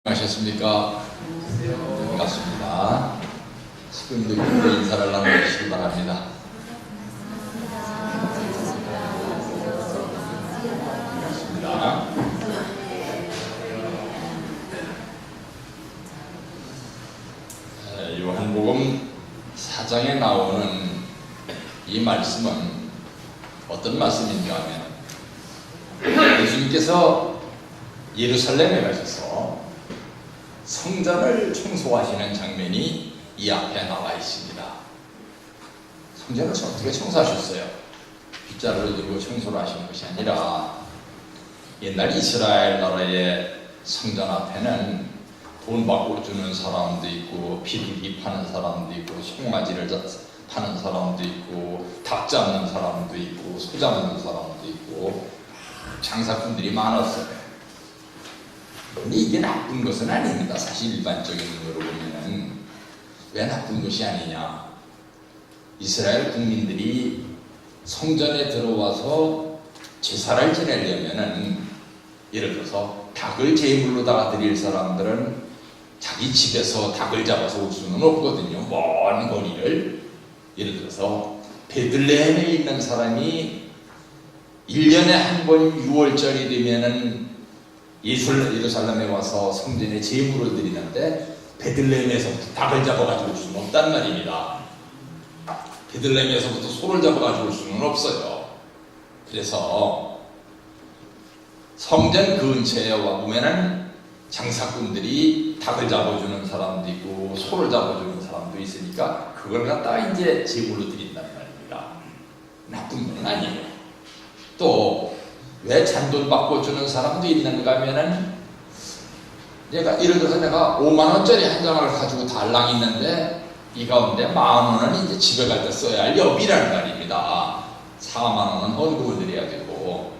안녕하셨습니까? 반갑습니다. 식구님들 기쁘게 인사를 나누시기 바랍니다. 반갑습니다. 요한복음 4장에 나오는 이 말씀은 어떤 말씀인가 하면 예수님께서 예루살렘에 가셔서 성전을 청소하시는 장면이 이 앞에 나와 있습니다. 성전을 어떻게 청소하셨어요? 빗자루를 들고 청소를 하시는 것이 아니라 옛날 이스라엘 나라의 성전 앞에는 돈 받고 주는 사람도 있고 비둘기 파는 사람도 있고 송아지를 파는 사람도 있고 닭 잡는 사람도 있고 소 잡는 사람도 있고 장사꾼들이 많았어요. 근데 이게 나쁜 것은 아닙니다. 사실 일반적인 거로 보면은 왜 나쁜 것이 아니냐? 이스라엘 국민들이 성전에 들어와서 제사를 지내려면은 예를 들어서 닭을 제물로다가 드릴 사람들은 자기 집에서 닭을 잡아서 올 수는 없거든요. 먼 거리를. 예를 들어서 베들레헴에 있는 사람이 1년에 한 번 6월절이 되면은 예루살렘에 와서 성전에 제물을 드리는데 베들레헴에서부터 닭을 잡아가지고 올 수는 없단 말입니다. 베들레헴에서부터 소를 잡아가지고 올 수는 없어요. 그래서 성전 근처에 와보면은 장사꾼들이 닭을 잡아주는 사람도 있고 소를 잡아주는 사람도 있으니까 그걸 갖다가 이제 제물로 드린단 말입니다. 나쁜 건 아니에요. 또 왜 잔돈 받고 주는 사람도 있는가 하면은 예를 들어서 내가 5만원짜리 한 장을 가지고 달랑 있는데 이 가운데 10,000원은 이제 집에 갈 때 써야 할 여비라는 말입니다. 40,000원은 헌금을 드려야 되고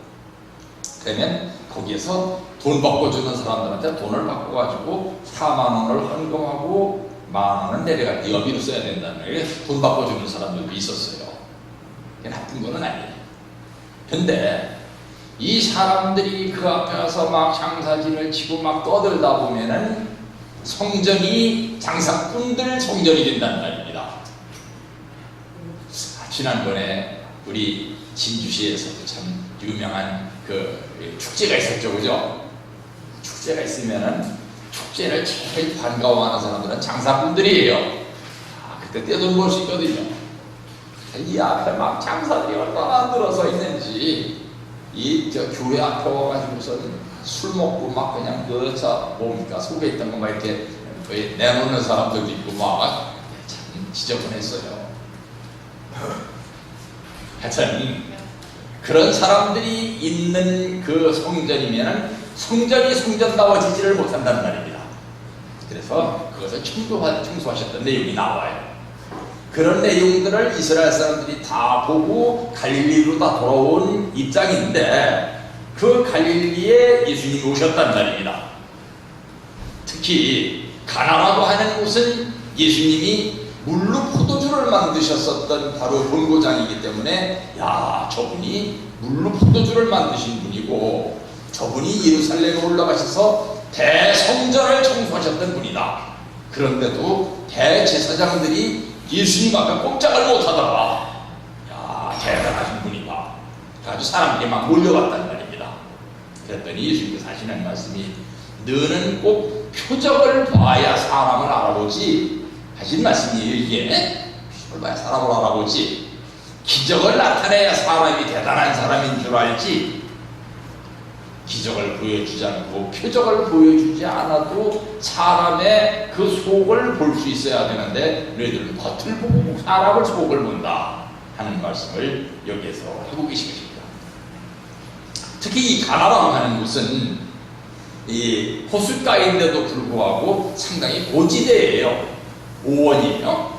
그러면 거기에서 돈 받고 주는 사람들한테 돈을 받고 가지고 40,000원을 헌금하고 10,000원은 내려갈 여비로 써야 된다는 거예요. 돈 받고 주는 사람들도 있었어요. 그게 나쁜 거는 아니에요. 근데 이 사람들이 그 앞에 가서 막 장사진을 치고 막 떠들다 보면은 성전이 장사꾼들 성전이 된다는 말입니다. 지난번에 우리 진주시에서도 참 유명한 그 축제가 있었죠, 그죠? 축제가 있으면은 축제를 제일 반가워하는 사람들은 장사꾼들이에요. 그때 떼돈 벌 수 있거든요. 이 앞에 막 장사들이 얼마나 늘어서 있는지 교회 앞에 와가지고서 술 먹고 막 그냥 뭡니까 속에 있던 거 막 이렇게 내놓는 사람들도 있고 막 참 지저분했어요. 하여튼 그런 사람들이 있는 그 성전이면은 성전이 성전다워지지를 못한다는 말입니다. 그래서 그것을 청소하셨던 내용이 나와요. 그런 내용들을 이스라엘 사람들이 다 보고 갈릴리로 다 돌아온 입장인데 그 갈릴리에 예수님이 오셨단 말입니다. 특히 가나라고 하는 곳은 예수님이 물로 포도주를 만드셨었던 바로 본고장이기 때문에 저분이 물로 포도주를 만드신 분이고 저분이 예루살렘에 올라가셔서 대성전을 청소하셨던 분이다. 그런데도 대제사장들이 예수님 앞에 꼼짝을 못하더라. 대단하신 분이다. 아주 사람들이 막 몰려갔단 말입니다. 그랬더니 예수님께서 하시는 말씀이 너는 꼭 표적을 봐야 사람을 알아보지 하신 말씀이에요. 이게 표적을 봐야 사람을 알아보지 기적을 나타내야 사람이 대단한 사람인 줄 알지 기적을 보여주지 않고 표적을 보여주지 않아도 사람의 그 속을 볼 수 있어야 되는데 너희들은 겉을 보고 사람을 속을 본다 하는 말씀을 여기에서 하고 계신 것입니다. 특히 이 가나라고 하는 곳은 이 호숫가인데도 불구하고 상당히 고지대예요. 오원이에요.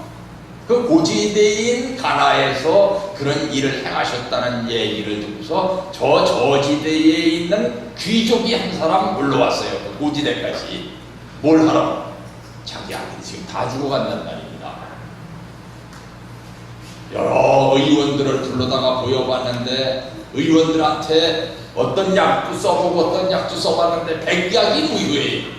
그 고지대인 가나에서 그런 일을 행하셨다는 얘기를 듣고서 저지대에 있는 귀족이 한 사람 올라왔어요. 그 고지대까지. 뭘 하라고? 자기 아들이 지금 다 죽어간단 말입니다. 여러 의원들을 불러다가 보여봤는데 의원들한테 어떤 약도 써보고 어떤 약도 써봤는데 백약이 무효예요.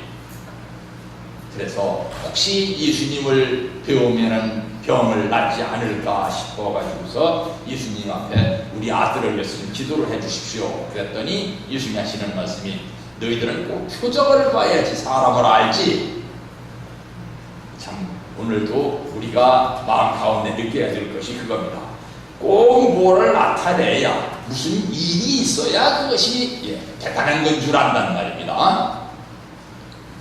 그래서 혹시 예수님을 배우면은 병을 낫지 않을까 싶어가지고서 예수님 앞에 우리 아들을 위해서 좀 기도를 해주십시오. 그랬더니 예수님이 하시는 말씀이 너희들은 꼭 표적을 봐야지 사람을 알지. 참 오늘도 우리가 마음 가운데 느껴야 될 것이 그겁니다. 꼭 뭐를 나타내야 무슨 일이 있어야 그것이 대단한 건 줄 안단 말입니다.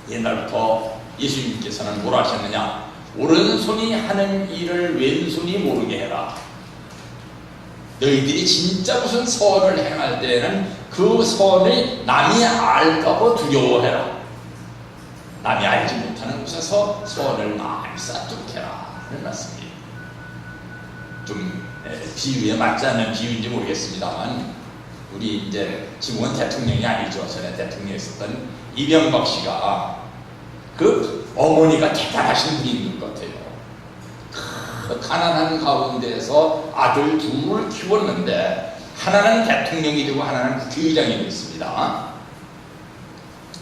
옛날부터 예수님께서는 뭐라 하셨느냐? 오른손이 하는 일을 왼손이 모르게 해라. 너희들이 진짜 무슨 선을 행할 때에는 그 선을 남이 알까봐 두려워해라. 남이 알지 못하는 곳에서 선을 많이 쌓도록 해라 하는 말씀이에요. 좀 비유에 맞지 않는 비유인지 모르겠습니다만 우리 이제 지금은 대통령이 아니죠. 전에 대통령이 있었던 이명박 씨가 그 어머니가 대단하신 분이 있는 것 같아요. 가난한 가운데에서 아들 둘을 키웠는데 하나는 대통령이 되고 하나는 국회의장이 됐습니다.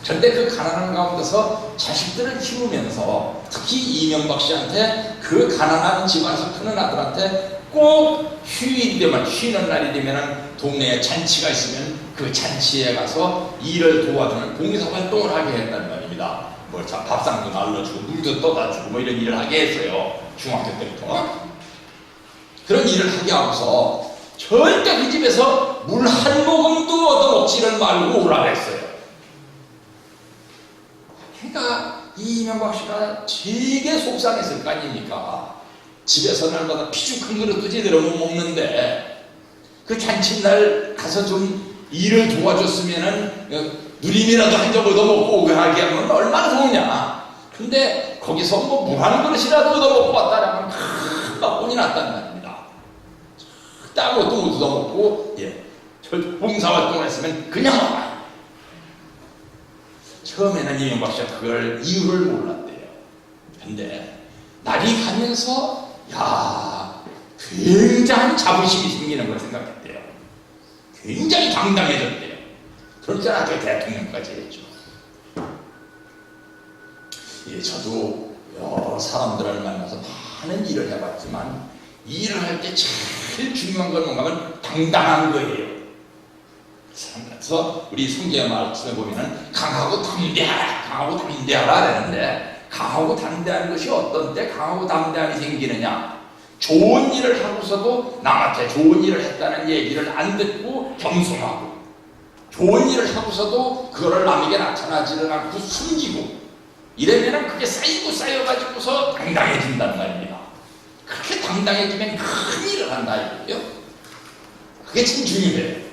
그런데 그 가난한 가운데서 자식들을 키우면서 특히 이명박 씨한테 그 가난한 집안에서 크는 아들한테 꼭 휴일 되면 쉬는 날이 되면 동네에 잔치가 있으면 그 잔치에 가서 일을 도와주는 봉사활동을 하게 했단 말입니다. 뭐 밥상도 날라주고 물도 떠다주고 뭐 이런 일을 하게 했어요. 중학교 때부터. 그런 일을 하게 하고서 절대 그 집에서 물 한 모금도 얻어먹지를 말고 오라 했어요. 그러니까 이명박 씨가 되게 속상했을 거 아닙니까? 집에서 날마다 피죽한 그릇도 제대로 못 먹는데 그 잔칫날 가서 좀 일을 도와줬으면은 누림이라도 한 점 얻어먹고 오게 하게 하면 얼마나 좋으냐. 근데 거기서 뭐 물 한 그릇이라도 얻어먹고 왔다라면 큰 막혼이 났단 말입니다. 아무것도 못 얻어먹고 봉사활동을 했으면 그냥 와요. 처음에는 이명박 씨가 그걸 이유를 몰랐대요. 근데 날이 가면서 굉장히 자부심이 생기는 걸 생각했대요. 굉장히 당당해졌대요. 그러니까 나중에 대통령까지 했죠. 저도 여러 사람들을 만나서 많은 일을 해봤지만 일을 할 때 제일 중요한 건 뭔가면 당당한 거예요. 그래서 우리 성경 말씀에 보면은 강하고 담대하라, 강하고 담대하라 그러는데 강하고 담대한 것이 어떤 때 강하고 담대함이 생기느냐? 좋은 일을 하고서도 남한테 좋은 일을 했다는 얘기를 안 듣고 겸손하고, 좋은 일을 하고서도 그거를 남에게 나타나지를 않고 숨기고, 이러면은 그게 쌓이고 쌓여가지고서 당당해진단 말입니다. 그렇게 당당해지면 큰 일을 한다 이거예요. 그게 참 중요해요.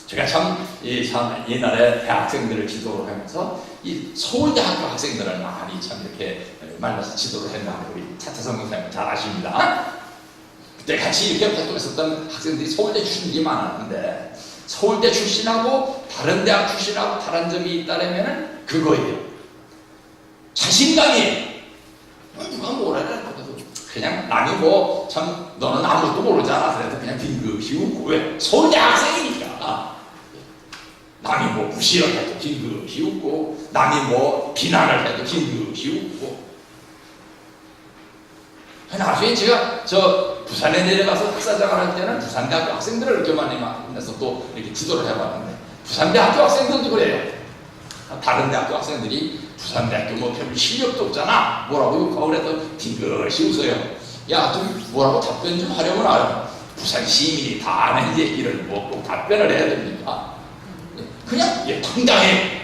제가 참 옛날에 대학생들을 지도를 하면서 이 서울대학교 학생들을 많이 참 이렇게 만나서 지도를 했는데 우리 차태성 선생님 잘 아십니다. 그때 같이 이렇게 활동했었던 학생들이 서울대 출신들이 많았는데 서울대 출신하고 다른 대학 출신하고 다른 점이 있다면은 그거예요. 자신감이에요. 누가 뭐라 그래도 그냥 남이 뭐 참 너는 아무것도 모르잖아 그래도 그냥 빙긋이 웃고, 왜? 서울대 학생이니까 남이 뭐 무시를 해도 빙긋이 웃고 남이 뭐 비난을 해도 빙긋이 웃고. 나중에 제가 부산에 내려가서 학사장을 할 때는 부산대학교 학생들을 이렇게 많이 만나서 또 이렇게 지도를 해봤는데 부산대학교 학생들도 그래요. 다른 대학교 학생들이 부산대학교 뭐 별 실력도 없잖아 뭐라고 욕하고 그래도 빙긋이 웃어요. 야, 좀 뭐라고 답변 좀 하려면 알아. 부산 시민이 다 아는 얘기를 뭐 답변을 해야 됩니까? 그냥 당당해.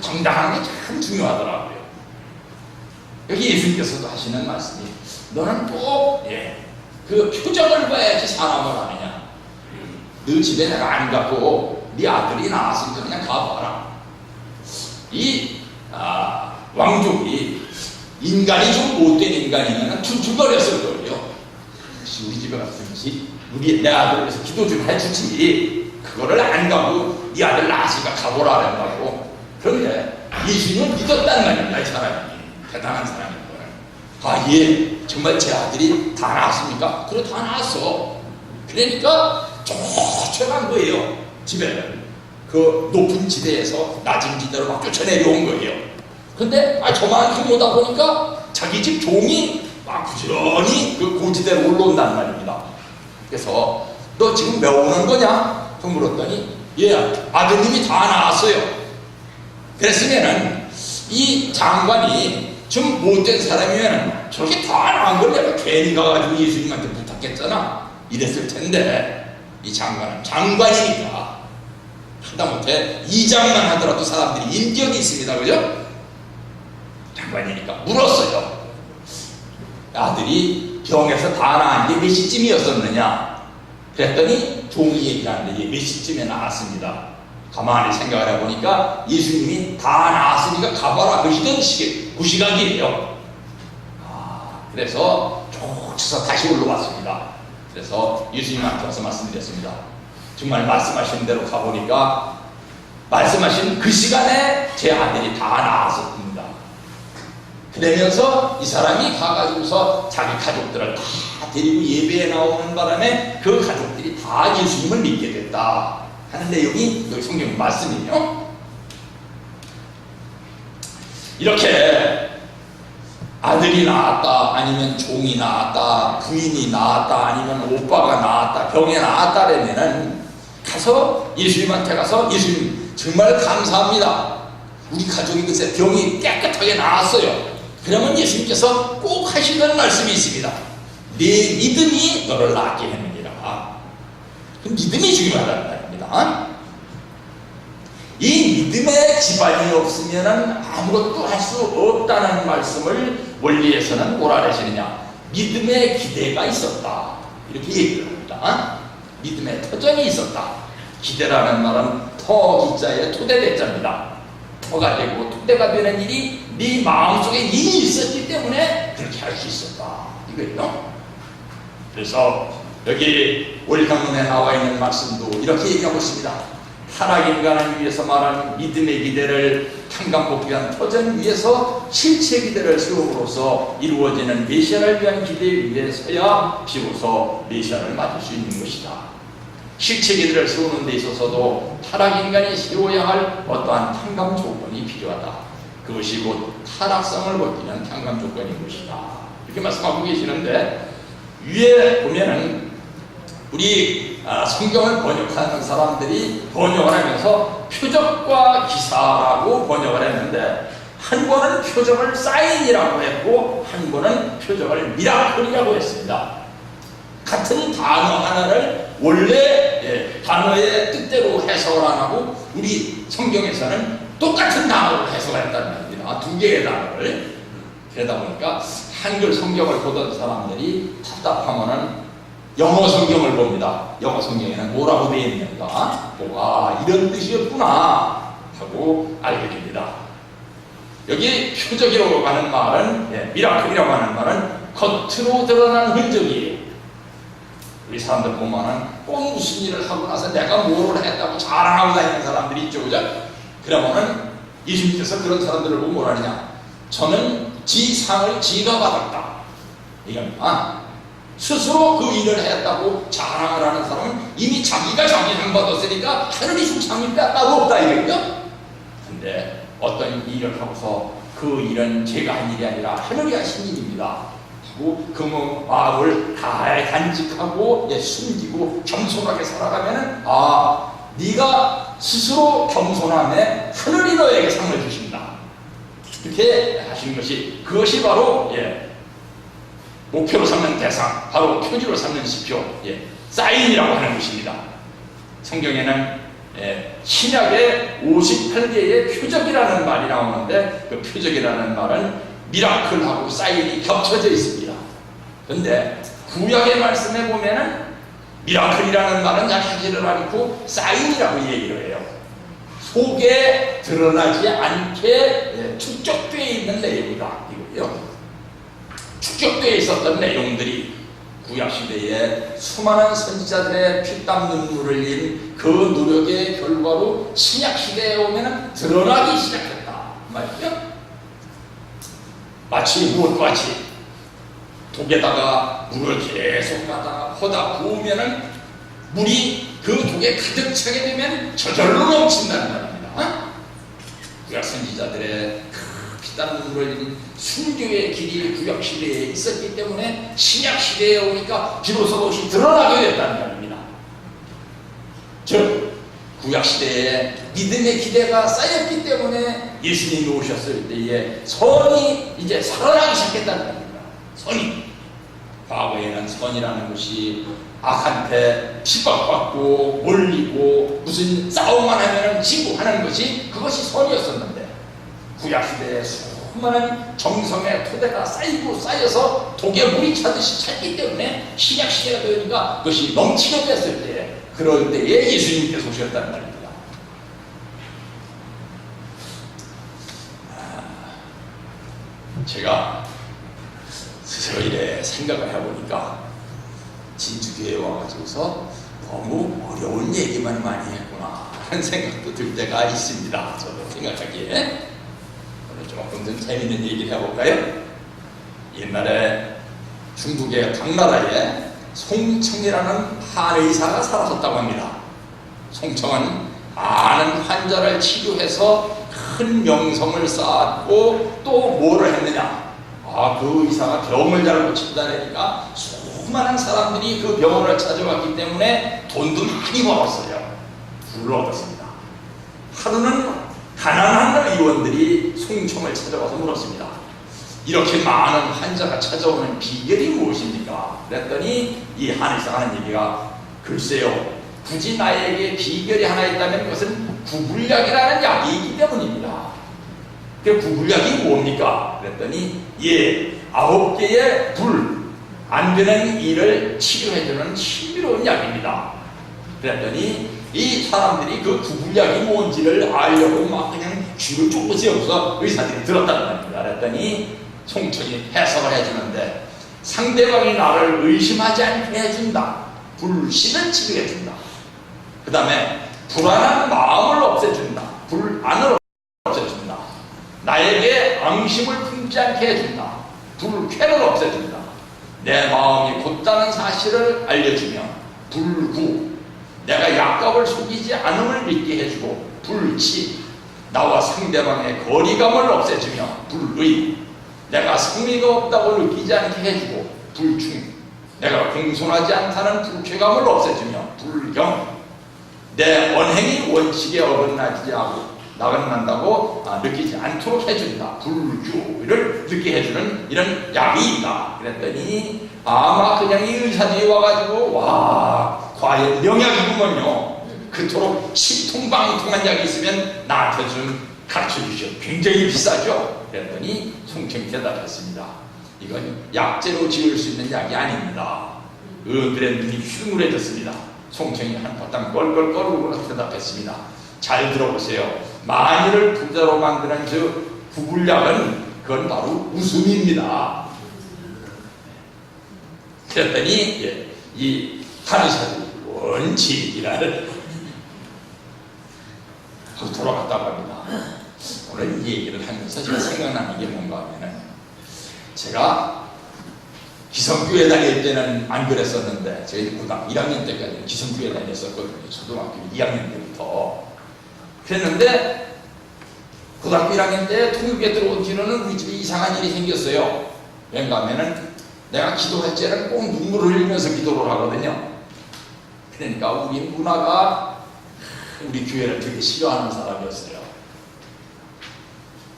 당당한 게 참 중요하더라고요. 여기 예수님께서도 하시는 말씀이 너는 꼭 그 표적을 봐야지 사람을 아느냐. 너 집에 내가 안 가고 네 아들이 나왔으니까 그냥 가봐라. 이 왕족이 인간이 좀 못된 인간이면 툴툴거렸을 거예요. 혹시 우리 집에 갔든지 우리 내 아들을 위해서 기도 좀 해주지. 그거를 안 가고 네 아들 낳았으니까 가보라 그런다고. 그런데 예수님을 믿었다는 말입니다. 이 사람이 대단한 사람인 거예요. 정말 제 아들이 다 낳았습니까? 그래, 다 낳았어. 그러니까 쫓아간 거예요, 집에. 그 높은 지대에서 낮은 지대로 막 쫓아내려온 거예요. 근데 저만큼 오다 보니까 자기 집 종이 막 부지런히 그 고지대로 올라온다는 말입니다. 그래서 너 지금 왜 오는 거냐? 또 물었더니 예, 아드님이 다 나왔어요. 그랬으면은 이 장관이 좀 못된 사람이면 저렇게 다 나온 걸 내가 괜히 가가지고 예수님한테 부탁했잖아 이랬을 텐데, 이 장관은 장관이니까 하다못해 이장만 하더라도 사람들이 인격이 있습니다. 그죠? 장관이니까 물었어요. 아들이 병에서 다 나은 게 몇 시쯤이었었느냐? 그랬더니 종이 얘기를 하는데 몇 시쯤에 나왔습니다. 가만히 생각을 해보니까 예수님이 다 나왔으니까 가봐라 그러시던 그 시각이에요. 그래서 쫓아서 다시 올라왔습니다. 그래서 예수님한테 와서 말씀드렸습니다. 정말 말씀하신 대로 가보니까 말씀하신 그 시간에 제 아들이 다 나왔었습니다. 그러면서 이 사람이 가가지고서 자기 가족들을 다 데리고 예배에 나오는 바람에 그 가족들이 다 예수님을 믿게 됐다 하는 내용이 여기 성경 말씀이에요. 이렇게 아들이 나왔다, 아니면 종이 나왔다, 부인이 나왔다, 아니면 오빠가 나왔다, 병에 나왔다라면은 가서 예수님한테 가서 예수님 정말 감사합니다. 우리 가족이 글쎄 병이 깨끗하게 나았어요. 그러면 예수님께서 꼭 하시는 말씀이 있습니다. 네 믿음이 너를 낫게 했느니라. 그 믿음이 중요하다는 말입니다. 이 믿음의 기반이 없으면 아무것도 할 수 없다는 말씀을 원리에서는 뭐라 하시느냐? 믿음의 기대가 있었다 이렇게 얘기를 합니다. 믿음의 터전이 있었다. 기대라는 말은 터 기자의 토대대자입니다. 터가 되고 토대가 되는 일이 네 마음속에 이미 있었기 때문에 그렇게 할 수 있었다 이거예요. 그래서 여기 올강론에 나와 있는 말씀도 이렇게 얘기하고 있습니다. 타락인간을 위해서 말하는 믿음의 기대를 탄감복귀한 터전 위에서 실체 기대를 세움으로써 이루어지는 메시아를 위한 기대 위에서야 비로소 메시아를 맞을 수 있는 것이다. 실체 기대를 세우는 데 있어서도 타락인간이 세워야 할 어떠한 탄감 조건이 필요하다. 그것이 곧 타락성을 버티는 탄감 조건인 것이다. 이렇게 말씀하고 계시는데, 위에 보면은 우리 성경을 번역하는 사람들이 번역을 하면서 표적과 기사라고 번역을 했는데, 한 번은 표적을 사인이라고 했고 한 번은 표적을 미라클이라고 했습니다. 같은 단어 하나를 원래 단어의 뜻대로 해석을 안 하고 우리 성경에서는 똑같은 단어를 해석했다는 말입니다. 두 개의 단어를. 그러다 보니까 한글 성경을 보던 사람들이 답답하면은 영어 성경을 봅니다. 영어 성경에는 뭐라고 되어 있는가 보고 이런 뜻이었구나 하고 알게 됩니다. 여기 표적이라고 하는 말은 미라클이라고 하는 말은 겉으로 드러난 흔적이에요. 우리 사람들 보면은 꼭 무슨 일을 하고 나서 내가 뭐를 했다고 자랑하고 다니는 사람들이 있죠, 그죠? 그러면은 예수님께서 그런 사람들을 보고 뭐라 하느냐? 저는 지 상을 지가 받았다 이겁니다. 스스로 그 일을 했다고 자랑을 하는 사람은 이미 자기가 자기 상 받았으니까 하늘이 줄 상이 따로 없다 이거죠. 근데 어떤 일을 하고서 그 일은 제가 한 일이 아니라 하늘이 하신 일입니다 하고 그 마음을 다 간직하고 숨기고 겸손하게 살아가면은 네가 스스로 겸손함에 하늘이 너에게 상을 주신다 이렇게 하시는 것이, 그것이 바로 목표로 삼는 대상, 바로 표지로 삼는 지표, 사인이라고 하는 것입니다. 성경에는 신약에 58개의 표적이라는 말이 나오는데 그 표적이라는 말은 미라클하고 사인이 겹쳐져 있습니다. 그런데 구약의 말씀에 보면은 미라클이라는 말은 하지를 않고 사인이라고 얘기를 해요. 속에 드러나지 않게 축적되어 있는 내용이다 이거예요. 축적되어 있었던 내용들이 구약시대에 수많은 선지자들의 피땀 눈물을 흘린 그 노력의 결과로 신약시대에 오면 드러나기 시작했다 말이죠. 마치 무엇과 같이 독에다가 물을 계속 하다 부으면은 물이 그 독에 가득 차게 되면 저절로 넘친다는 말입니다. 구약 선지자들의 그 피땀 눈물을 흘린 순교의 길이 구약 시대에 있었기 때문에 신약 시대에 오니까 비로소 그것이 드러나게 됐다는 말입니다. 즉 구약 시대에 믿음의 기대가 쌓였기 때문에 예수님이 오셨을 때에 선이 이제 살아나기 시작했다는 말입니다. 선이. 과거에는 선이라는 것이 악한테 핍박받고 몰리고 무슨 싸움만 하면 지고 하는 것이 그것이 선이었었는데, 구약시대에 수많은 정성의 토대가 쌓이고 쌓여서 독에 물이 차듯이 찼기 때문에 신약시대가 되니까 그것이 넘치게 됐을 때, 그럴 때에 예수님께서 오셨다는 말입니다. 제가 스스로 이래 생각을 해보니까 진주교회에 와가지고서 너무 어려운 얘기만 많이 했구나 하는 생각도 들 때가 있습니다. 저도 생각하기에. 오늘 조금 좀 재밌는 얘기를 해볼까요? 옛날에 중국의 당나라에 송청이라는 한의사가 살았었다고 합니다. 송청은 많은 환자를 치료해서 큰 명성을 쌓았고 또 뭐를 했느냐? 그 의사가 병을 잘 고친다니까 수많은 사람들이 그 병원을 찾아왔기 때문에 돈도 많이 벌었어요. 부를 얻었습니다. 하루는 가난한 의원들이 송청을 찾아와서 물었습니다. 이렇게 많은 환자가 찾아오는 비결이 무엇입니까? 그랬더니 이 한의사가 하는 얘기가, 글쎄요, 굳이 나에게 비결이 하나 있다면 그것은 구불약이라는 약이 있기 때문입니다. 그 구불약이 뭡니까? 그랬더니 9개의 불 안 되는 일을 치료해주는 신비로운 약입니다. 그랬더니 이 사람들이 그 구불약이 뭔지를 알려고 막 그냥 쥐를 쫓고 지어서 의사들이 들었다는 말입니다. 그랬더니 송청이 해석을 해주는데, 상대방이 나를 의심하지 않게 해준다. 불신을 치료해준다. 그 다음에 불안한 마음을 없애준다. 불안을 없애준다. 나에게 앙심을 품지 않게 해준다. 불쾌를 없애준다. 내 마음이 곧다는 사실을 알려주며 불구, 내가 약값을 속이지 않음을 믿게 해주고 불치, 나와 상대방의 거리감을 없애주며 불의, 내가 성의가 없다고 느끼지 않게 해주고 불충, 내가 공손하지 않다는 불쾌감을 없애주며 불경, 내 언행이 원칙에 어긋나지 않고 나긋난다고 느끼지 않도록 해준다. 불규를 느끼게 해주는 이런 약이 있다. 그랬더니 아마 그냥 이 의사들이 와가지고 와, 과연 명약이구먼요. 그토록 신통방통한 약이 있으면 나한테 좀 가르쳐 주시오. 굉장히 비싸죠. 그랬더니 송청이 대답했습니다. 이건 약재로 지을 수 있는 약이 아닙니다. 그들의 눈이 흉물해졌습니다. 송청이 한바탕 껄껄거리고 대답했습니다. 잘 들어보세요. 만일을 부자로 만드는 저 구불약은 그건 바로 웃음입니다. 그랬더니 이 한의사들이 원칙이라는 돌아갔다고 합니다. 오늘 이 얘기를 하면서 제가 생각나는 게 뭔가 하면은, 제가 기성교회 다닐 때는 안 그랬었는데, 저희 고등학교 1학년 때까지는 기성교회 다녔었거든요. 초등학교 2학년 때부터. 그랬는데 고등학교 1학년 때 통역에 들어온 뒤로는 우리 집에 이상한 일이 생겼어요. 왠가 하면은 내가 기도할 때는 꼭 눈물을 흘리면서 기도를 하거든요. 그러니까 우리 누나가 우리 교회를 되게 싫어하는 사람이었어요.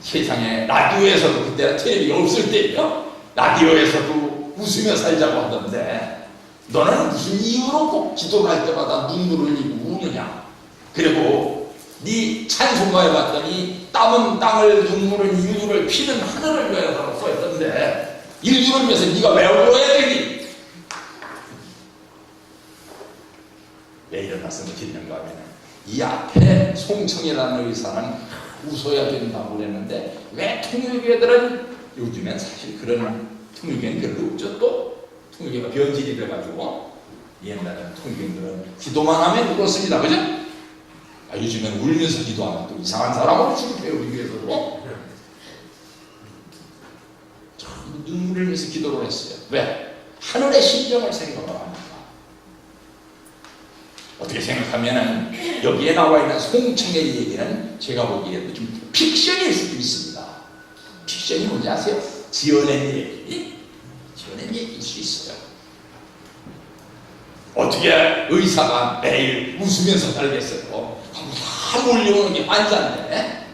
세상에 라디오에서도, 그때 텔레비가 없을 때요, 라디오에서도 웃으며 살자고 하던데, 너는 무슨 이유로 꼭 기도를 할 때마다 눈물을 흘리고 우느냐? 그리고 네 찬송가에 봤더니 땀은 땅을, 눈물은 인류를, 피는 하늘을 위해서라고 써있던데 인류를 위해서 네가 왜 울어야 되니? 왜 이런 말씀을 드리는가 하면, 이 앞에 송청이라는 의사는 웃어야 된다고 그랬는데, 왜 통일교회들은 요즘엔 사실 그런 통일교회는 별로 없죠. 또 통일교회가 변질이 돼가지고, 옛날에는 통일교회들은 기도만 하면 울었습니다. 그죠? 요즘엔 울면서 기도하면 또 이상한 사람으로 취급해요. 우리 교회에서도 눈물을 흘려서 기도를 했어요. 왜? 하늘의 심정을 생각을 합니다. 어떻게 생각하면은 여기에 나와 있는 송청의 얘기는 제가 보기에도 좀 픽션일 수도 있습니다. 픽션이 뭔지 아세요? 지어낸 얘기, 지어낸 얘기일 수 있어요. 어떻게 의사가 매일 웃으면서 살겠어요? 다 몰려오는 게 환자인데.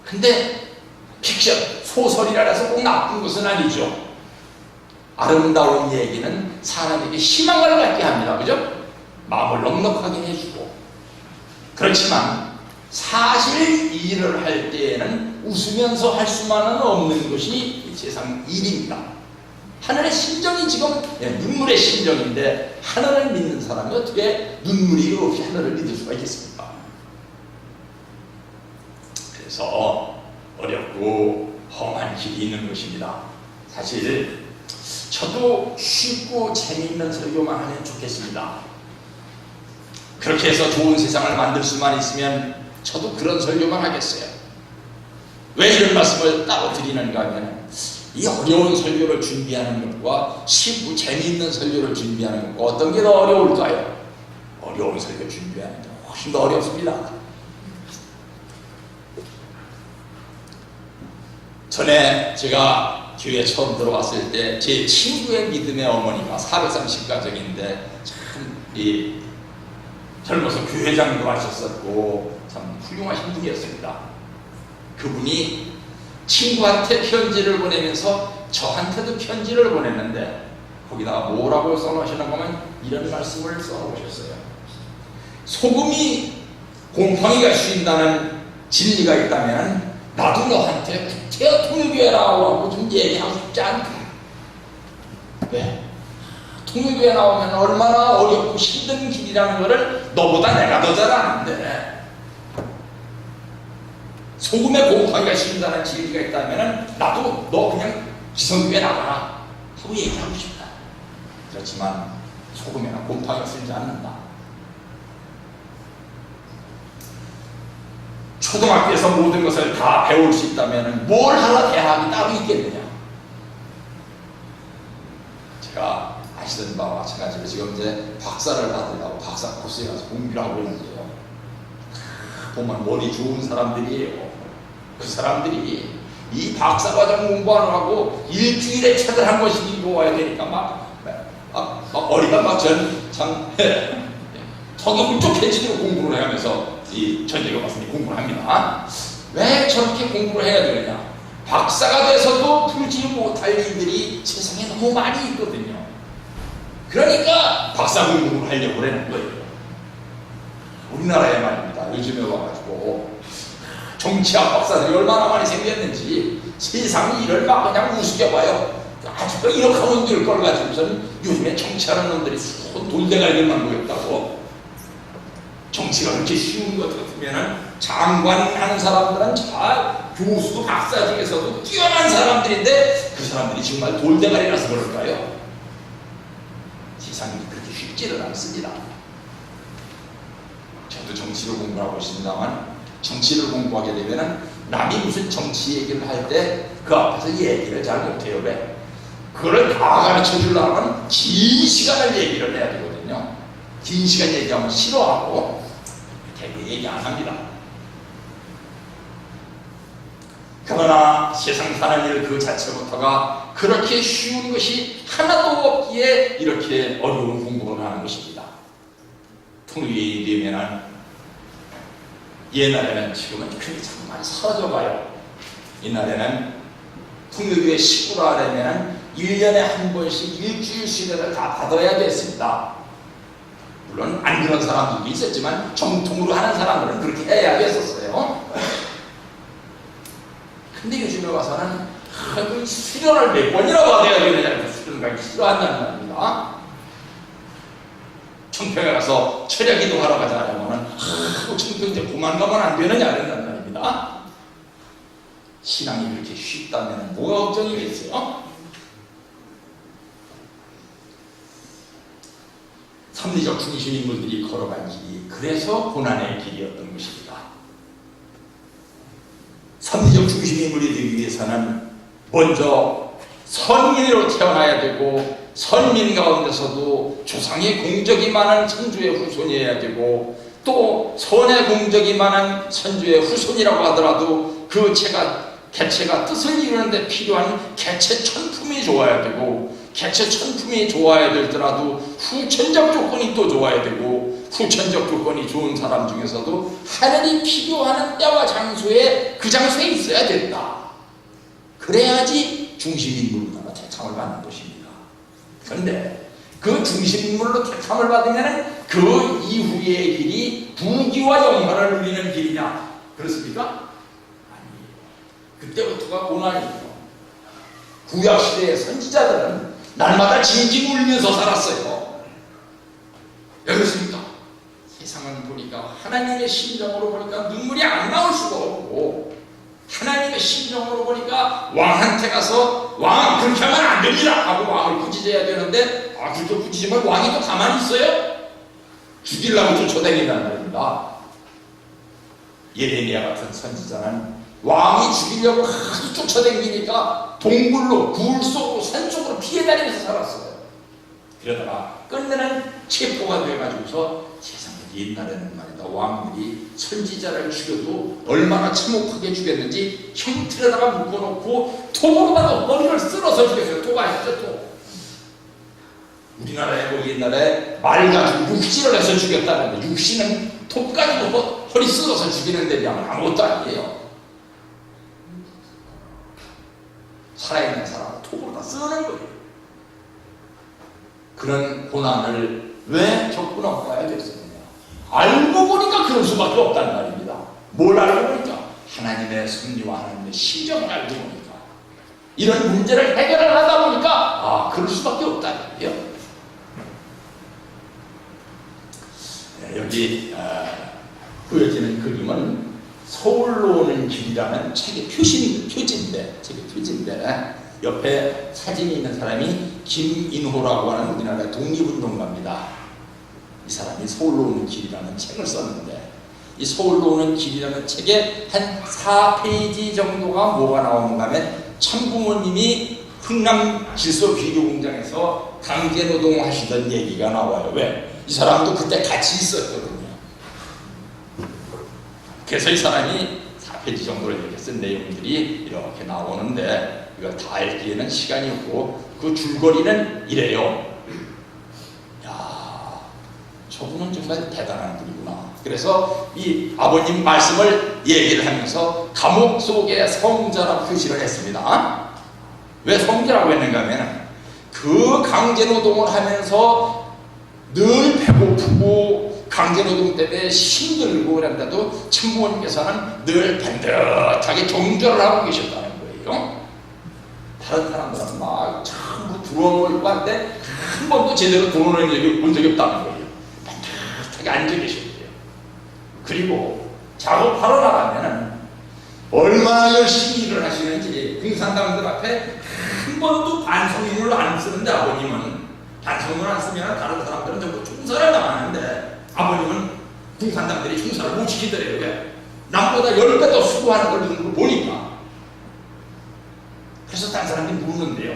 근데 픽션, 소설이라 해서 꼭 나쁜 것은 아니죠. 아름다운 얘기는 사람에게 희망을 갖게 합니다. 그죠? 마음을 넉넉하게 해주고. 그렇지만 사실 일을 할 때에는 웃으면서 할 수만은 없는 것이 세상 일입니다. 하늘의 심정이 지금 눈물의 심정인데, 하늘을 믿는 사람이 어떻게 눈물이 없이 하늘을 믿을 수가 있겠습니까? 그래서 어렵고 험한 길이 있는 것입니다. 사실 저도 쉽고 재미있는 설교만 하면 좋겠습니다. 그렇게 해서 좋은 세상을 만들 수만 있으면 저도 그런 설교만 하겠어요. 왜 이런 말씀을 따로 드리는가 하면, 이 어려운 설교를 준비하는 것과 쉽고 재미있는 설교를 준비하는 것과 어떤 게 더 어려울까요? 어려운 설교 준비하는 게 훨씬 더 어렵습니다. 전에 제가 교회에 처음 들어왔을 때 제 친구의 믿음의 어머니가 430가정인데 참 젊어서 교회장도 하셨었고 참 훌륭하신 분이었습니다. 그분이 친구한테 편지를 보내면서 저한테도 편지를 보냈는데, 거기다가 뭐라고 써놓으시는 거면 이런 말씀을 써놓으셨어요. 소금이 곰팡이가 쉰다는 진리가 있다면 나도 너한테 구태여 통일교회라고 좀 얘기하고 싶지 않다. 왜? 통일교회 나오면 얼마나 어렵고 힘든 길이라는 것을 너보다 내가 더 잘 아는데, 소금에 곰팡이가 쉰다는 진리가 있다면 나도 너 그냥 기성교회 나가라 하고 얘기하고 싶다. 그렇지만 소금에는 곰팡이가 쓰지 않는다. 초등학교에서 모든 것을 다 배울 수 있다면 뭘 하러 대학이 따로 있겠느냐. 제가 아시던 바와 마찬가지로 지금 이제 박사를 받으려고 박사 코스에 가서 공부를 하고 있는데요, 정말 머리 좋은 사람들이에요. 그 사람들이 이 박사과정 공부하느라고 일주일에 책을 한 권씩 읽어와야 되니까 막 머리가 막 참 턱이 훌쩍해지도록 공부를 하면서 이 전쟁에 와서 공부를 합니다. 왜 저렇게 공부를 해야 되느냐? 박사가 돼서도 풀지 못할 일들이 세상에 너무 많이 있거든요. 그러니까 박사 공부를 하려고 하는 거예요. 우리나라에 말입니다. 요즘에 와가지고 정치학 박사들이 얼마나 많이 생겼는지 세상이 이를 막 그냥 우습게 봐요. 아주 이렇게 하면 될 걸 가지고서는 요즘에 정치하는 놈들이 돌대갈들만 모였다고. 정치가 그렇게 쉬운 것 같으면 장관하는 사람들은 잘 교수도 박사 중에서도 뛰어난 사람들인데 그 사람들이 정말 돌대가리라서 그럴까요? 세상이 그렇게 쉽지는 않습니다. 저도 정치를 공부하고 있습니다만, 정치를 공부하게 되면 남이 무슨 정치 얘기를 할 때 그 앞에서 얘기를 잘 못해요. 왜? 그걸 다 가르쳐 주려면 긴 시간을 얘기를 해야 되거든요. 긴 시간 얘기하면 싫어하고 대개 얘기 안 합니다. 그러나 세상 사는 일 그 자체부터가 그렇게 쉬운 것이 하나도 없기에 이렇게 어려운 공부를 하는 것입니다. 통일이 되면은 옛날에는, 지금은 그게 정말 사라져가요. 옛날에는 통일교회 식구라 하려면 1년에 한 번씩 일주일 수련을 다 받아야 됐습니다. 물론 안 그런 사람들도 있었지만 정통으로 하는 사람들은 그렇게 해야 됐었어요. 근데 요즘에 와서는 수련을 몇 번이나 받아야 되느냐, 수련을 가기 싫어한다는 말입니다. 청평에 가서 철야기도 하러 가자 하면은 청평 이제 그만 가면 안 되느냐 이런단 말입니다. 신앙이 그렇게 쉽다면 뭐가 걱정이겠어요? 섭리적 중심 인물들이 걸어간 길이 그래서 고난의 길이었던 것입니다. 섭리적 중심 인물이 되기 위해서는 먼저 선인으로 태어나야 되고 선민 가운데서도 조상의 공적이 많은 선조의 후손이어야 되고 또 선의 공적이 많은 선조의 후손이라고 하더라도 그 개체가 뜻을 이루는데 필요한 개체 천품이 좋아야 되고 개체 천품이 좋아야 되더라도 후천적 조건이 또 좋아야 되고 후천적 조건이 좋은 사람 중에서도 하늘이 필요하는 때와 장소에 그 장소에 있어야 된다. 그래야지 중심인물로 태창을 받는 것입니다. 그런데 그 중심인물로 태창을 받으면 그 이후의 길이 부귀와 영화를 누리는 길이냐? 그렇습니까? 아니에요. 그때부터가 고난이에요. 구약시대의 선지자들은 날마다 징징 울면서 살았어요. 왜 그렇습니까? 세상을 보니까 하나님의 심정으로 보니까 눈물이 안 나올 수가 없고 하나님의 심정으로 보니까 왕한테 가서 왕 그렇게 하면 안 됩니다 하고 왕을 꾸짖어야 되는데 그렇게 꾸짖으면 왕이 또 가만히 있어요? 죽이려고 쫓아다닌다는 말입니다. 예레미야 같은 선지자는 왕이 죽이려고 하도 쫓아다니니까 동굴로 굴 속으로 산 쪽으로 피해 다니면서 살았어요. 그러다가 끝내는 체포가 돼가지고서 세상에 옛날에는 말이다 왕들이 선지자를 죽여도 얼마나 참혹하게 죽였는지 형틀에다가 묶어놓고 톱으로다가 머리를 쓸어서 죽였어요. 톱 아시죠? 톱. 우리나라에 뭐 옛날에 말 가지고 육신을 해서 죽였다는데 육신은 톱 가지고 허리 쓸어서 죽이는 데 비하면 아무것도 아니에요. 살아있는 사람은 톱으로 다 쓰는 거예요. 그런 고난을 왜 겪고 넘어가야 됐습니까? 알고 보니까 그럴 수밖에 없다는 말입니다. 뭘 알고 보니까? 하나님의 섭리와 하나님의 심정을 알고 보니까 이런 문제를 해결을 하다 보니까 그럴 수밖에 없다는 거예요. 여기 보여지는 그림은 서울로 오는 길이라는 책의 표지인데 옆에 사진이 있는 사람이 김인호라고 하는 우리나라의 독립운동가입니다. 이 사람이 서울로 오는 길이라는 책을 썼는데 이 서울로 오는 길이라는 책에 한 4페이지 정도가 뭐가 나오는가 하면 참부모님이 흥남 질소 비료 공장에서 강제노동 하시던 얘기가 나와요. 왜? 이 사람도 그때 같이 있었거든요. 그래서 이 사람이 4페이지 정도로 이렇게 쓴 내용들이 이렇게 나오는데 이거 다 읽기에는 시간이 없고 그 줄거리는 이래요. 야, 저분은 정말 대단한 분이구나. 그래서 이 아버님 말씀을 얘기를 하면서 감옥 속에 성자라고 표시를 했습니다. 왜 성자라고 했는가 하면 그 강제노동을 하면서 늘 배고프고 강제노동 때문에 힘들고 그런데도 참부모님께서는 늘 반듯하게 정조를 하고 계셨다는 거예요. 다른 사람들은 막 전부 들어오고 하는데 한 번도 제대로 들어오는 적이 본 적이 없다는 거예요. 반듯하게 앉아 계셨대요. 그리고 작업하러 나가면 얼마나 열심히 일을 하시는지 공산당들 앞에 한 번도 반성문을 안 쓰는데 아버님은 반성문을 안 쓰면 다른 사람들은 전부 총살을 당하는데 아버님은 공산당들이 총살을 못 지키더래요. 왜? 남보다 10배 더 수고하는 걸 듣는 걸 보니까. 그래서 다른 사람들이 묻는데요.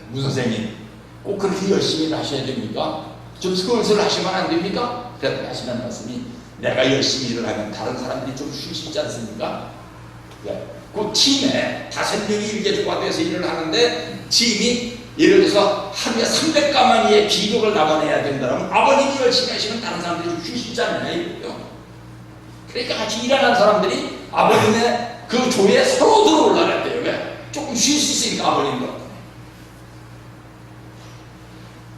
문 선생님, 꼭 그렇게 열심히 하셔야 됩니까? 좀 슬슬 하시면 안 됩니까? 그랬더니 하시는 말씀이 내가 열심히 일을 하면 다른 사람들이 좀 쉴 수 있지 않습니까? 왜? 그 팀에 5명이 일개조과돼서 일을 하는데 팀이 예를 들어서 하루에 300가마니의 비료를 나가내야 된다면 아버님이 열심히 하시면 다른 사람들이 좀 쉴 수 있잖아요. 그러니까 같이 일하는 사람들이 아버님의 그 조에 서로 들어올라야 돼요. 왜? 조금 쉴 수 있으니까 아버님도.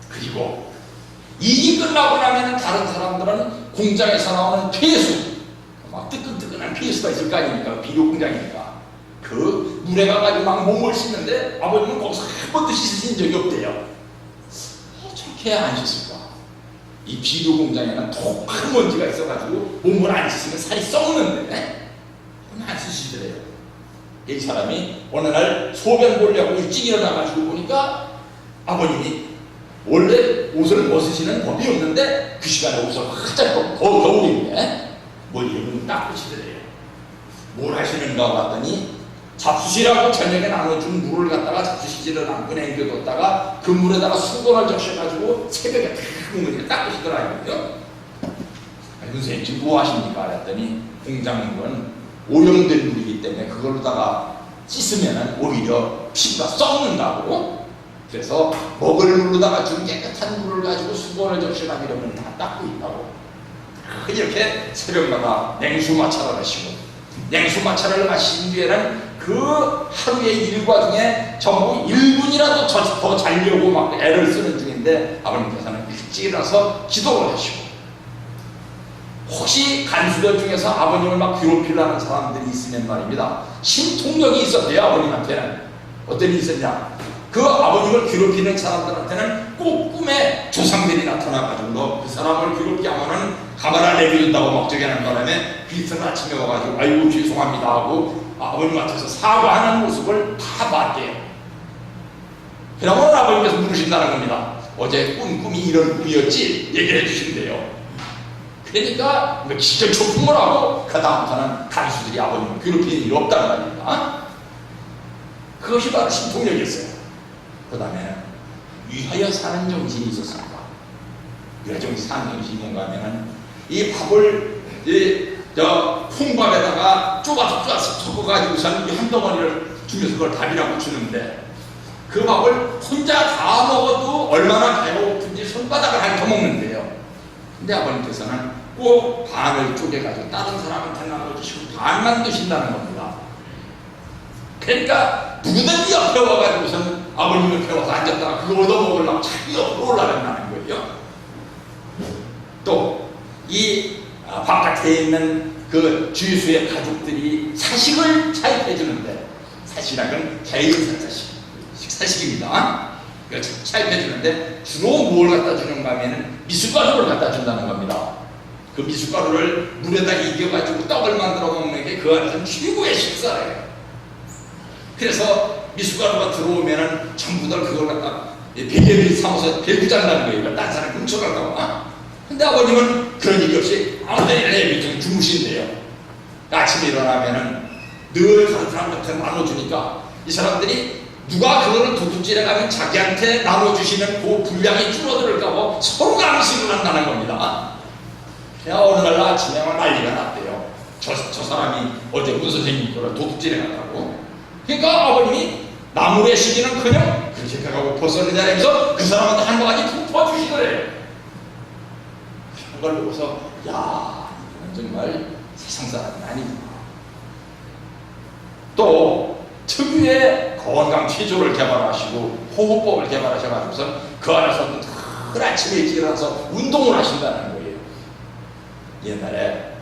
그리고 일이 끝나고 나면 다른 사람들은 공장에서 나오는 폐수, 막 뜨끈뜨끈한 폐수가 있을 거 아닙니까? 비료 공장이니까. 그 물에 가가지고 막 몸을 씻는데 아버님은 거기서 한 번도 씻으신 적이 없대요. 어떻게 안 씻을까? 이 비료 공장에는 독한 먼지가 있어가지고 몸을 안 씻으면 살이 썩는데 안 씻으시더래요. 이 사람이 어느 날 소변 보려고 일찍 일어나가지고 보니까 아버님이 원래 옷을 벗으시는 법이 없는데 그 시간에 옷을 활짝 겨울인데 뭐 이런 닦으시더래요. 뭘 하시는가 봤더니 잡수시라고 저녁에 나눠준 물을 갖다가 잡수시지를 않고 남겨뒀다가 그 물에다가 수건을 적셔가지고 새벽에 탁 문을 닦으시더라고요. 선생님 지금 뭐 하십니까? 그랬더니 공작물은 오염된 물이기 때문에 그걸로다가 씻으면 오히려 피부가 썩는다고. 그래서 먹을 물로다가 좀 깨끗한 물을 가지고 수건을 적셔가지고 이러면 다 닦고 있다고. 이렇게 새벽마다 냉수마차를 하시고, 냉수마차를 마신 뒤에는 그 하루의 일과 중에 전부 1분이라도 더 자려고 막 애를 쓰는 중인데 아버님께서는 일찍 일어나서 기도를 하시고, 혹시 간수들 중에서 아버님을 막 괴롭히려는 사람들이 있으면 말입니다, 신통력이 있었대요. 아버님한테는 어떤 일이 있었냐, 그 아버님을 괴롭히는 사람들한테는 꼭 꿈에 조상들이 나타나가지고 너 그 사람을 괴롭게 하면은 가만히 내버려둔다고 막 저기 하는 바람에 비슷한 아침에 와가지고 아이고 죄송합니다 하고 아버님한테서 사과하는 모습을 다 봤대요. 그러면 아버님께서 물으신다는 겁니다. 어제 꿈이 이런 꿈이었지? 얘기해 주신대요. 그러니까 기절 초풍을 하고 그 다음부터는 간수들이 아버님을 괴롭히는 일이 없다는 말입니다. 그것이 바로 신통력이었어요. 그 다음에 위하여 사는 정신이 있었습니다. 위하여 사는 정신이 뭔가 하면은 이 밥을 콩밥에다가 쪼가쪼가서 섞어가지고선 한 덩어리를 주면서 그걸 밥이라고 주는데 그 밥을 혼자 다 먹어도 얼마나 배고픈지 손바닥을 핥아먹는데요. 근데 아버님께서는 꼭 반을 쪼개가지고 다른 사람한테 나눠주시고 반만 드신다는 겁니다. 그러니까 누구든지 옆에 와가지고선 아버님 옆에 와서 앉았다가 그거 얻어먹으려고 자기 옆으로 올라간다는 거예요. 또 이 바깥에 있는 그 주유소의 가족들이 사식을 차입해 주는데, 사식이란 개인 사식입니다. 차입해 주는데 주로 뭘 갖다 주는가 하면은 미숫가루를 갖다 준다는 겁니다. 그 미숫가루를 물에다 이겨가지고 떡을 만들어 먹는 게 그 안에서는 최고의 식사예요. 그래서 미숫가루가 들어오면은 전부 다 그걸 갖다 베개를 삼아서 배구장나는 거예요. 딴 사람 훔쳐갈까봐. 근데 아버님은 그런 일이 없이 아무 데나 밑에 주무신대요. 아침에 일어나면은 늘 다른 사람한테 나눠주니까 이 사람들이 누가 그거를 도둑질해 가면 자기한테 나눠주시는 그 분량이 줄어들까봐 서로 감식을 한다는 겁니다. 그냥 어느 날 아침에 난리가 났대요. 저 사람이 어제 문 선생님 거를 도둑질해 갔다고. 그러니까 아버님이 나물의 시기는 그냥 그렇게 가고 벗어내자 하면서 그 사람한테 한 바가지 퍼주시더래요. 그걸 보고서 야, 이건 정말 세상 사람이 아니구나. 또 특유의 건강 체조를 개발하시고 호흡법을 개발하셔가지고서 그 안에서 늘 아침에 일찍 일어나서 운동을 하신다는 거예요. 옛날에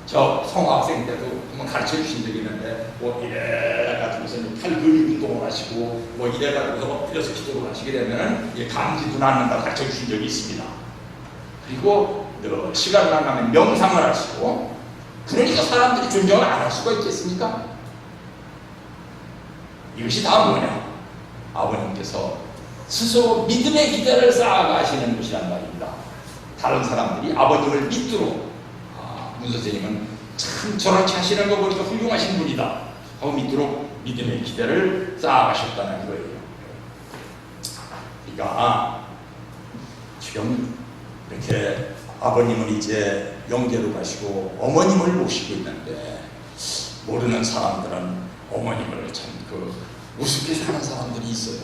저 성학생 때도 한번 가르쳐 주신 적이 있는데 뭐 이래가지고서 팔근육 운동을 하시고 뭐 이래가지고서 엎드려서 기도를 하시게 되면은 감기도 낫는다 가르쳐 주신 적이 있습니다. 그리고 시간 나가면 명상을 하시고, 그러니까 사람들이 존경을 안 할 수가 있겠습니까? 이것이 다 뭐냐? 아버님께서 스스로 믿음의 기대를 쌓아가시는 것이란 말입니다. 다른 사람들이 아버님을 믿도록, 문 선생님은 참 저렇게 하시는 거 보니까 훌륭하신 분이다 하고 믿도록 믿음의 기대를 쌓아가셨다는 거예요. 그러니까 지금 이렇게 아버님은 이제 영계로 가시고 어머님을 모시고 있는데, 모르는 사람들은 어머님을 참 우습게 사는 사람들이 있어요.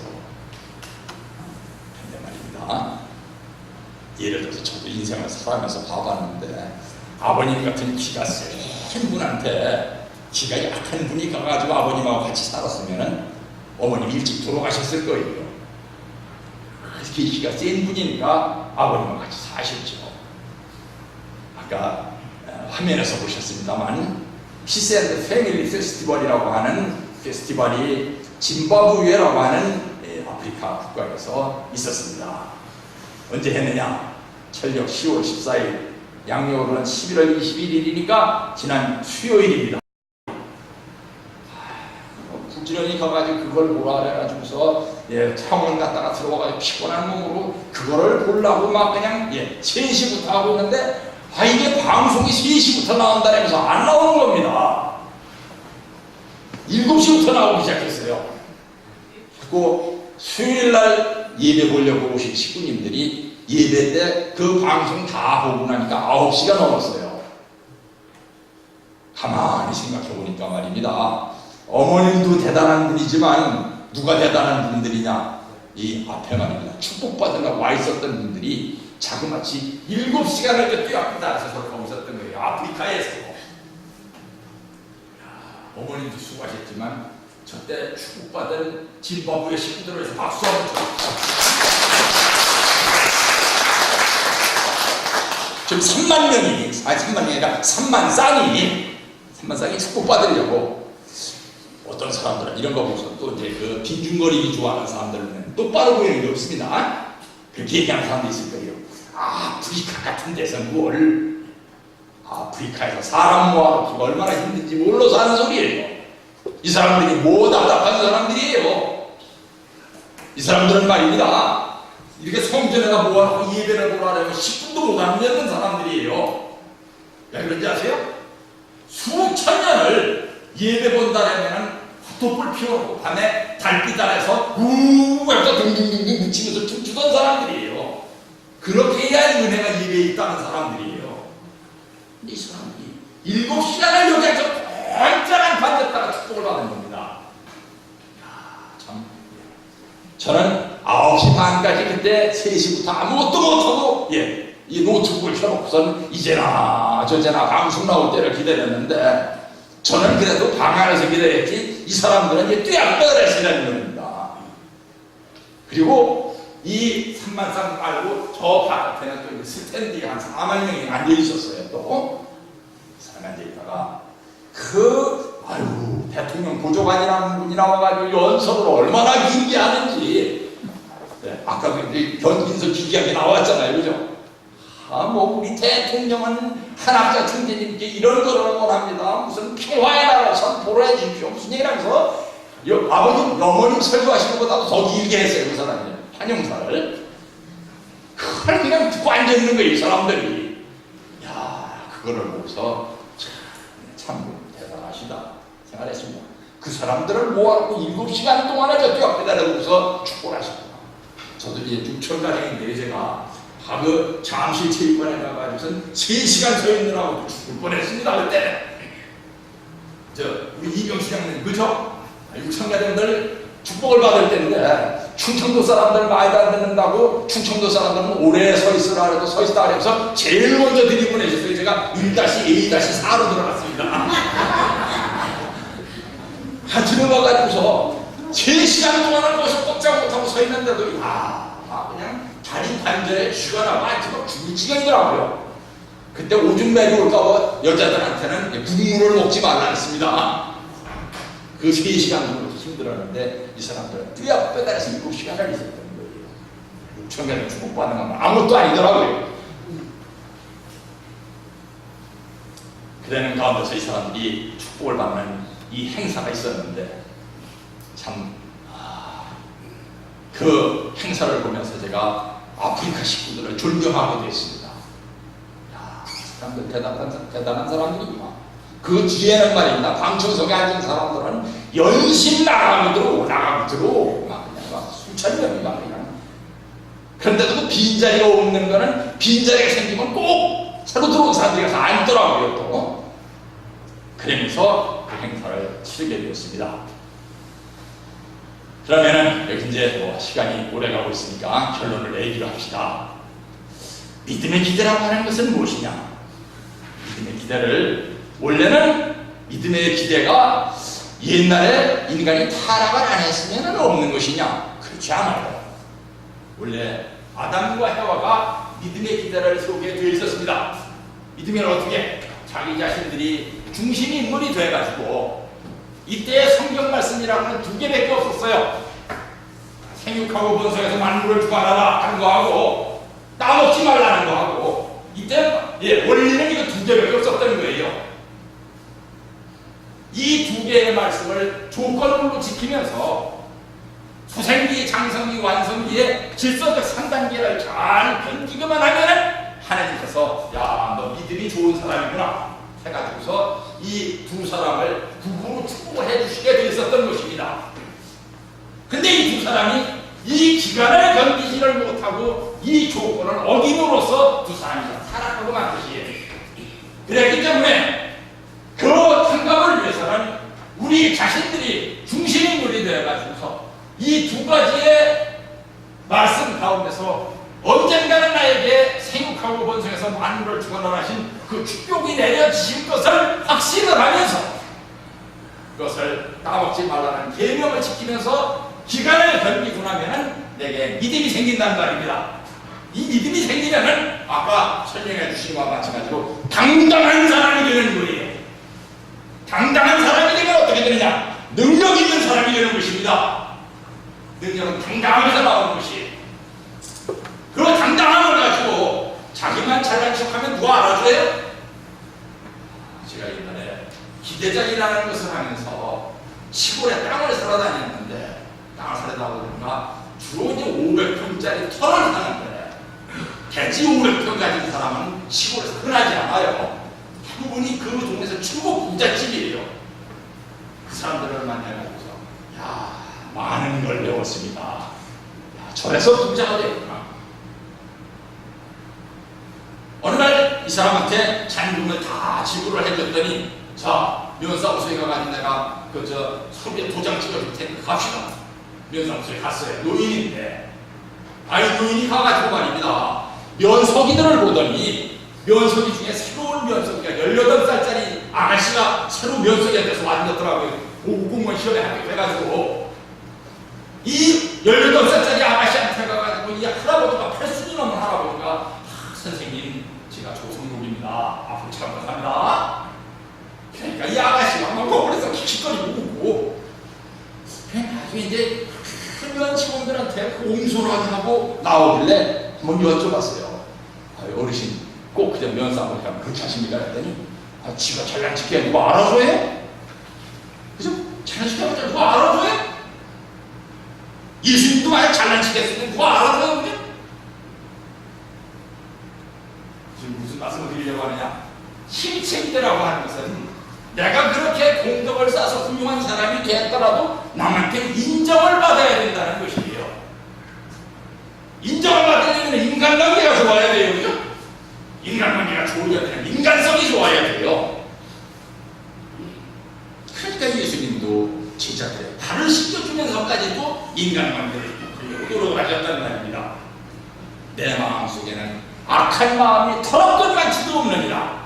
근데 말입니다, 예를 들어서 저도 인생을 살아가면서 봐봤는데 아버님 같은 기가 센 분한테 기가 약한 분이 가가지고 아버님하고 같이 살았으면은 어머님이 일찍 돌아가셨을 거예요. 그렇게 기가 센 분이니까 아버님과 같이 사셨죠. 아까 화면에서 보셨습니다만 피스 앤드 패밀리 페스티벌이라고 하는 페스티벌이 짐바브웨라고 하는 아프리카 국가에서 있었습니다. 언제 했느냐? 철력 10월 14일, 양력으로는 11월 21일이니까 지난 수요일입니다. 부지런히 가가지고 그걸 보라 그래가지고서 창원 갔다가 들어가가지고 피곤한 몸으로 그거를 보려고 막 그냥 3시부터 하고 있는데, 이게 방송이 3시부터 나온다면서 안 나오는 겁니다. 7시부터 아침부터 나오기 시작했어요. 그리고 수요일날 예배 보려고 오신 식구님들이 예배 때 그 방송 다 보고 나니까 9시가 넘었어요. 가만히 생각해 보니까 말입니다. 어머님도 대단한 분이지만 누가 대단한 분들이냐? 이 앞에 말입니다. 축복받으러 와 있었던 분들이 자그마치 7시간을 뛰어왔다 해서 거기 있었던 거예요. 아프리카에서. 어머님도 수고하셨지만 저때 축복받은 짐바브웨 식구들을 위해서 박수 한번 쳐주세요. 지금 3만 명이, 아니 3만 명이 아니라 3만 쌍이 축복받으려고. 어떤 사람들은 이런 거 보고서 또 이제 그 빈중거리기 좋아하는 사람들은 똑바로 보이는 게 없습니다. 그렇게 얘기하는 사람도 있을 거예요. 아프리카 같은 데서 뭘, 아프리카에서 사람 모아놓기가 얼마나 힘든지 몰라서 하는 소리예요. 이 사람들이 뭐 답답한 사람들이에요. 이 사람들은 말입니다. 이렇게 성전에다 모아놓고 예배를 보라고 10분도 못 앉는 사람들이에요. 왜 그런지 아세요? 수천 년을 예배 본다라면 촛불 피워놓고 밤에 달빛 아래서 우우우 해서 둥둥둥둥 치면서 춤추던 사람들이에요. 그렇게 해야 은혜가 예배에 있다는 사람들이에요. 근데 이 사람들이 7시간을 여기에서 꼼짝안 받았다가 축복을 받은 겁니다. 참. 저는 9시 반까지 그때 3시부터 아무것도 못하고 이 노트북을 켜놓고선 이제나 저제나 방송 나올 때를 기다렸는데 저는 그래도 방 안에서 기다렸지 이 사람들은 이제 뛰어들어시라는 겁니다. 그리고 이 3만 쌍 말고 저 바깥에는 또 스탠드에 한 4만 명이 앉아 있었어요. 또 사람 앉아 있다가 대통령 보좌관이라는 분이 나와가지고 연설을 얼마나 길게 하는지. 아까 변진석 기기하게 나왔잖아요, 그죠? 우리 대통령은 한학자 총재님께 이런 거를 원합니다. 무슨 평화의 나라 선포를 해주십시오. 무슨 얘기라면서 아버님, 어머님 설교하시는 것보다도 더 길게 했어요, 그 사람이. 환영사를. 그걸 그냥 듣고 앉아있는 거예요, 이 사람들이. 그거를 보고서 참 대단하시다 생각했습니다. 그 사람들을 모아놓고 7시간 동안을 저 뒤 앞에 기다려서 축복을 하셨구나. 저도 이제 6천가량인데 제가 그 잠실 체육관에 가가지고선 3시간 서 있느라고 죽을 뻔했습니다. 그때 우리 이병수 장님 그죠? 6천가량들 축복을 받을 때인데 충청도 사람들 말도 안 듣는다고 충청도 사람들은 오래 서 있으라 그래도 서 있다 그래서 제일 먼저 들이보내셨어요. 제가 1-A-4로 들어갔습니다. 들어가가지고서 3시간 동안을 거기서 꼼짝 못하고 서 있는데도 그냥 다리 관절에 쥐가 나고 앉으면 죽을 지경이더라고요. 그때 오줌 내려올까봐 여자들한테는 국물을 먹지 말라 했습니다. 그 3시간 정도 힘들었는데 이 사람들은 뛰어빼달아서 7시간을 있었던 거예요. 6천명을 축복받는 건 아무것도 아니더라고요. 그러는 가운데서 이 사람들이 축복을 받는 이 행사가 있었는데 참 그 행사를 보면서 제가 아프리카 식구들을 존경하게 됐습니다. 사람들 대단한 사람들이구나. 그 뒤에는 말입니다. 방청석에 앉은 사람들은 연신 나가고 들어오고 막 수천 명이 막 그냥. 그런데도 그 빈자리가 없는 거는 빈자리가 생기면 꼭 새로 들어온 사람들이 가서 앉더라고요. 또 그러면서 그 행사를 치르게 되었습니다. 그러면은 여기 이제 뭐 시간이 오래가고 있으니까 결론을 내기로 합시다. 믿음의 기대라고 하는 것은 무엇이냐? 믿음의 기대를 원래는 믿음의 기대가 옛날에 인간이 타락을 안 했으면 없는 것이냐? 그렇지 않아요. 원래 아담과 헤와가 믿음의 기대를 세우게 되어 있었습니다. 믿으면 어떻게? 자기 자신들이 중심 인물이 돼가지고 이때 성경 말씀이라고 하는 2개밖에 없었어요. 생육하고 번성해서 만물을 주관하라 하는 거하고 따먹지 말라는 거하고 이때 원리는 이거 2개밖에 없었다는 거예요. 이 2개의 말씀을 조건으로 지키면서 수생기, 장성기, 완성기의 질서적 3단계를 잘 견디기만 하면은 하나님께서 야, 너 믿음이 좋은 사람이구나 해가지고서 이 두 사람을 부부로 축복을 해주시게 되었었던 것입니다. 근데 이 두 사람이 이 기간을 견디지를 못하고 이 조건을 어김으로써 두 사람이 타락하고 만 것이에요. 그랬기 때문에 그 탕감을 위해서는 우리 자신들이 중심인물이 되어가지고서 이 두 가지의 말씀 가운데서 언젠가는 나에게 생육하고 번성해서 만물을 주관하신 그 축복이 내려지실 것을 확신을 하면서 그것을 따먹지 말라는 계명을 지키면서 기간을 견디고 나면은 내게 믿음이 생긴다는 말입니다. 이 믿음이 생기면은 아까 설명해 주신 것과 마찬가지로 당당한 사람이 되는 거예요. 당당한 사람이 되면 어떻게 되느냐? 능력 있는 사람이 되는 것입니다. 능력은 당당하면서 나오는 것이. 그 당당함을 가지고 자기만 잘난 척하면 누가 알아줘요? 제가 옛날에 기대장이라는 것을 하면서 시골에 땅을 사러 다녔는데 땅을 사려다 보니까 주로 이제 500평짜리 터를 사는데 대지 500평 가진 사람은 시골에서 흔하지 않아요. 대부분이 그 동네에서 중국 부잣집이에요. 그 사람들을 만나가지고서 야 많은 걸 배웠습니다. 야, 저래서 부자가 되구나. 어느 날 이 사람한테 잔금을 다 지불을 해줬더니 자 면사무소에 가가지고 내가 그 서류에 도장 찍어줄 테니까 갑시다. 면사무소에 갔어요. 노인인데 아니 노인이 가가지고 말입니다. 면석이들을 보더니 면석이 중에 새로운 면석이가 18살짜리 아가씨가 새로 면석이 돼서 왔더라고요. 공무원 시험에 합격해가지고 이 18살짜리 아가씨한테 가가지고 이 할아버지가 80이 넘은 할아버지가 선생님 제가 조선족입니다. 앞으로 참석합니다. 그러니까 이 아가씨가 막 거울에서 킥킥거리고 웃고 나중에 이제 큰 직원들한테 옹소를 하고 나오길래 한번 여쭤봤어요. 어르신 꼭 그냥 면사무소 가면 그렇게 하십니까? 했더니 지가 잘난 척해 누가 알아서 해? 그죠? 잘난 척해봤자 누가 알아서 해? 예수님도 만약 잘난 척했으면 누가 알아서 해? 지금 무슨 말씀을 드리려고 하느냐? 힘책이라고 하는 것은 내가 그렇게 공덕을 쌓아서 훌륭한 사람이 되었더라도 남한테 인정을 받아야 된다는 것이에요. 인정을 받으려면 인간관계가 좋아야 돼요. 그죠? 인간관계가 좋아야 돼요. 인간성이 좋아야 돼요. 그러니까 예수님도 제자들의 발을 씻겨주면서까지도 인간관계를 이끌려고 노력을 하셨다는 말입니다. 내 마음속에는 악한 마음이 털어건만치도 없느니라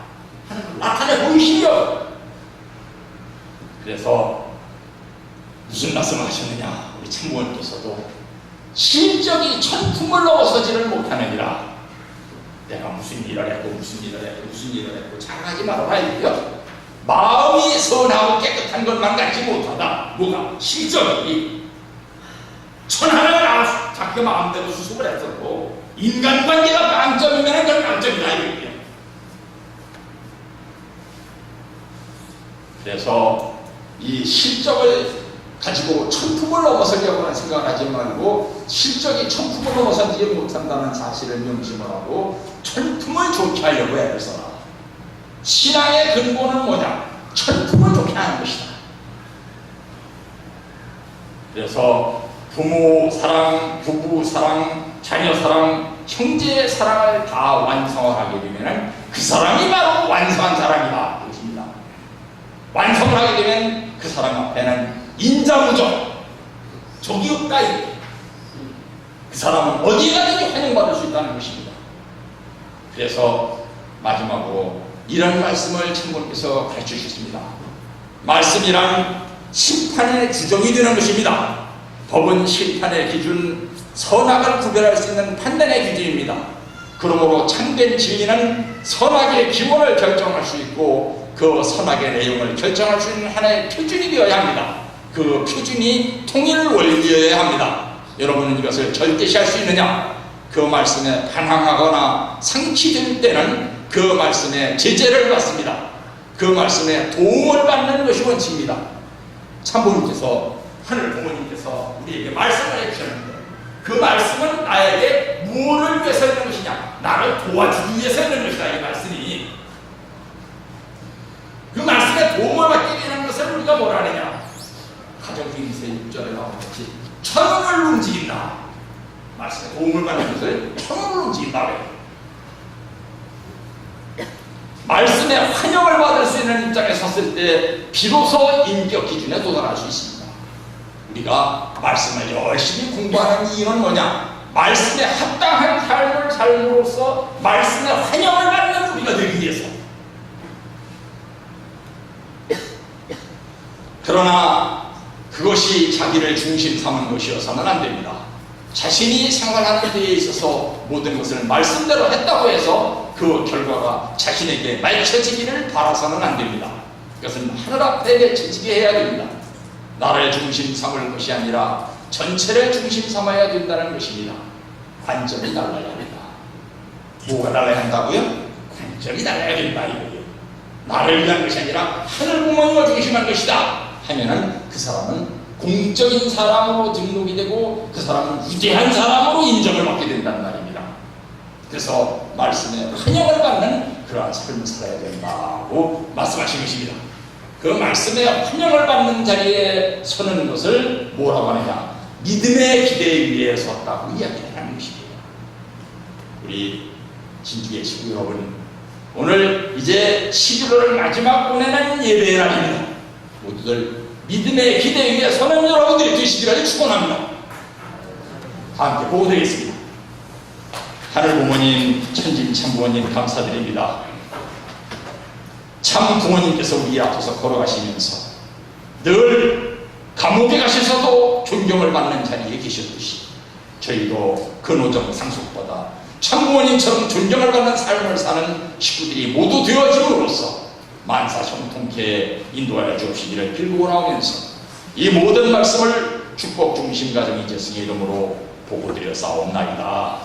하는 걸 나타내 보이시려. 그래서 무슨 말씀을 하셨느냐? 우리 참고원께서도 실적이 천품을 넘어서지를 못하느니라. 내가 무슨 일을 했고 무슨 일을 했고 무슨 일을 했고 자랑하지 말아라 이거요. 마음이 선하고 깨끗한 것만 갖지 못하다. 뭐가? 실적이 천하를 자기 마음대로 수습을 했었고 인간관계가 빵점이면 그건 빵점이다 이거예요. 그래서 이 실적을 가지고 천품을 넘어서려고 하는 생각을 하지 말고 실적이 천품을 넘어서지 못한다는 사실을 명심을 하고 천품을 좋게 하려고 애를 써라. 신앙의 근본은 뭐냐? 천품을 좋게 하는 것이다. 그래서 부모 사랑, 부부 사랑, 자녀 사랑, 형제의 사랑을 다 완성을 하게 되면 그 사람이 바로 완성한 사람이다. 그것입니다. 완성을 하게 되면 그 사람 앞에는 인자무적 적이 없다. 그 사람은 어디 가든지 환영받을 수 있다는 것입니다. 그래서 마지막으로 이런 말씀을 참고님께서 가르쳐 주셨습니다. 말씀이란 심판의 규정이 되는 것입니다. 법은 심판의 기준, 선악을 구별할 수 있는 판단의 기준입니다. 그러므로 참된 진리는 선악의 기본을 결정할 수 있고 그 선악의 내용을 결정할 수 있는 하나의 표준이 되어야 합니다. 그 표준이 통일 원리여야 합니다. 여러분은 이것을 절대시할 수 있느냐? 그 말씀에 반항하거나 상치될 때는 그 말씀에 제재를 받습니다. 그 말씀에 도움을 받는 것이 원칙입니다. 참부님께서 하늘 부모님께서 우리에게 말씀을 해주셨는데 그 말씀은 나에게 무엇을 위해서 있는 것이냐? 나를 도와주기 위해서 있는 것이다. 이 말씀이 그 말씀 말씀에 도움을 받게 되는 것을 우리가 뭐라 하느냐? 가정주의세 6절에 나오듯이 천을 움직인다. 말씀에 도움을 받는 것을 천을 움직인다. 말씀에 환영을 받을 수 있는 입장에 섰을 때 비로소 인격 기준에 도달할 수 있습니다. 우리가 말씀을 열심히 공부하는 이유는 뭐냐? 말씀에 합당한 삶을 삶으로써 말씀에 환영을 받는 우리가 되기 위해서. 그러나 그것이 자기를 중심 삼은 것이어서는 안 됩니다. 자신이 생활하는 데에 있어서 모든 것을 말씀대로 했다고 해서 그 결과가 자신에게 맺혀지기를 바라서는 안 됩니다. 그것은 하늘 앞에 맺혀지게 해야 됩니다. 나를 중심 삼을 것이 아니라 전체를 중심 삼아야 된다는 것입니다. 관점이 달라야 합니다. 뭐가 달라야 한다고요? 관점이 달라야 된다 이거예요. 나를 위한 것이 아니라 하늘 부모님을 중심한 것이다 하면은 그 사람은 공적인 사람으로 등록이 되고 그 사람은 위대한 사람으로 인정을 받게 된다는 말입니다. 그래서 말씀에 환영을 받는 그러한 삶을 살아야 된다고 말씀하신 것입니다. 그 말씀에 환영을 받는 자리에 서는 것을 뭐라고 하느냐? 믿음의 기대 위에 섰다고 이야기하는 것입니다. 우리 진주의 친구 여러분, 오늘 이제 11월을 마지막 보내는 예배의 날입니다. 모두들 믿음의 기대 위에 서는 여러분들이 되시기를 축원합니다. 함께 보고드리겠습니다. 하늘 부모님, 천진 참부모님 감사드립니다. 참 부모님께서 우리 앞에서 걸어가시면서 늘 감옥에 가셔서도 존경을 받는 자리에 계셨듯이 저희도 근호정 상속받아 참부모님처럼 존경을 받는 삶을 사는 식구들이 모두 되어짐으로써 만사 형통케 인도하여 주옵시기를 빌고 나오면서 이 모든 말씀을 축복 중심 가정 이재승의 이름으로 보고드려 싸움나이다.